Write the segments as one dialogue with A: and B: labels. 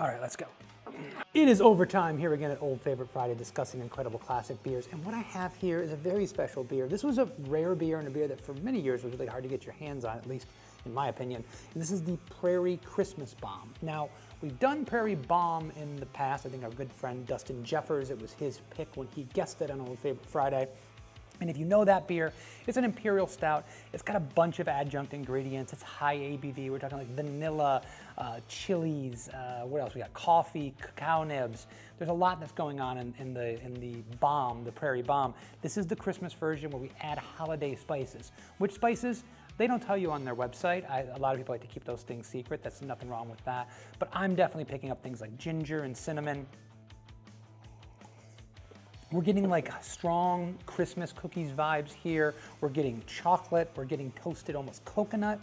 A: All right, let's go. It is overtime here again at Old Favorite Friday, discussing incredible classic beers. And what I have here is a very special beer. This was a rare beer and a beer that for many years was really hard to get your hands on, at least in my opinion. And this is the Prairie Christmas Bomb. Now, we've done Prairie Bomb in the past. I think our good friend Dustin Jeffers, it was his pick when he guessed it on Old Favorite Friday. And if you know that beer, it's an imperial stout. It's got a bunch of adjunct ingredients. It's high ABV. We're talking like vanilla, chilies, what else? We got coffee, cacao nibs. There's a lot that's going on in the bomb, the Prairie Bomb. This is the Christmas version where we add holiday spices. Which spices? They don't tell you on their website. A lot of people like to keep those things secret. That's nothing wrong with that. But I'm definitely picking up things like ginger and cinnamon. We're getting like strong Christmas cookies vibes here. We're getting chocolate. We're getting toasted almost coconut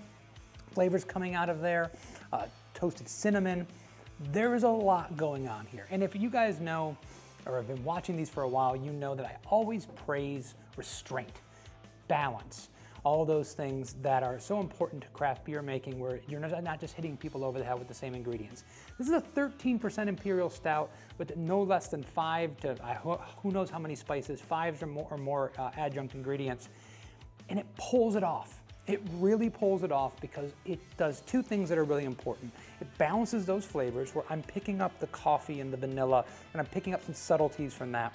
A: flavors coming out of there. Toasted cinnamon. There is a lot going on here. And if you guys know or have been watching these for a while, you know that I always praise restraint, balance, all those things that are so important to craft beer making, where you're not just hitting people over the head with the same ingredients. This is a 13% imperial stout with no less than 5 to who knows how many spices, 5 or more adjunct ingredients, and it pulls it off. It really pulls it off because it does two things that are really important. It balances those flavors where I'm picking up the coffee and the vanilla, and I'm picking up some subtleties from that.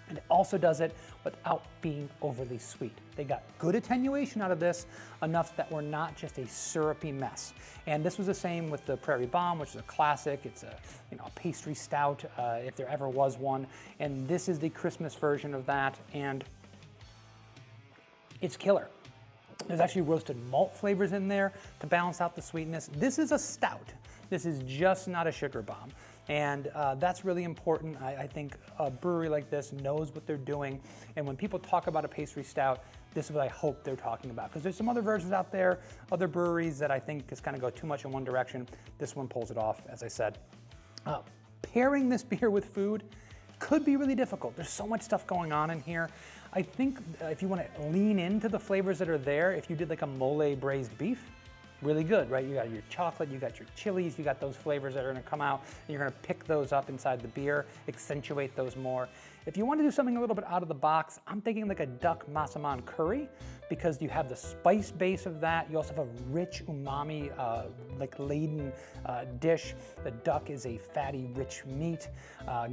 A: And it also does it without being overly sweet. They got good attenuation out of this, enough that we're not just a syrupy mess. And this was the same with the Prairie Bomb, which is a classic. It's a pastry stout, if there ever was one. And this is the Christmas version of that, and it's killer. There's actually roasted malt flavors in there to balance out the sweetness. This is a stout. This is just not a sugar bomb. And that's really important. I think a brewery like this knows what they're doing. And when people talk about a pastry stout, this is what I hope they're talking about. Because there's some other versions out there, other breweries that I think just kind of go too much in one direction. This one pulls it off, as I said. Pairing this beer with food could be really difficult. There's so much stuff going on in here. I think if you want to lean into the flavors that are there, if you did like a mole braised beef, really good, right? You got your chocolate, you got your chilies, you got those flavors that are gonna come out, and you're gonna pick those up inside the beer, accentuate those more. If you want to do something a little bit out of the box, I'm thinking like a duck massaman curry, because you have the spice base of that. You also have a rich umami, like laden dish. The duck is a fatty, rich meat.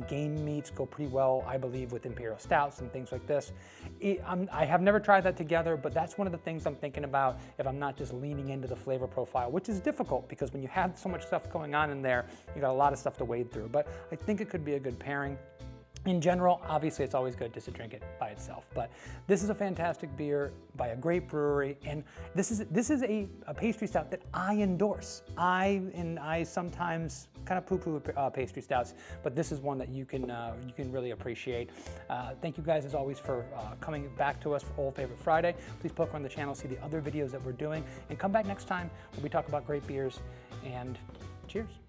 A: Game meats go pretty well, I believe, with imperial stouts and things like this. I have never tried that together, but that's one of the things I'm thinking about if I'm not just leaning into the flavor profile, which is difficult because when you have so much stuff going on in there, you got a lot of stuff to wade through. But I think it could be a good pairing. In general, obviously it's always good just to drink it by itself, but this is a fantastic beer by a great brewery, and this is a pastry stout that I endorse. I sometimes kind of poo-poo pastry stouts, but this is one that you can really appreciate. Thank you guys as always for coming back to us for Old Favorite Friday. Please poke around the channel, see the other videos that we're doing, and come back next time when we talk about great beers, and cheers.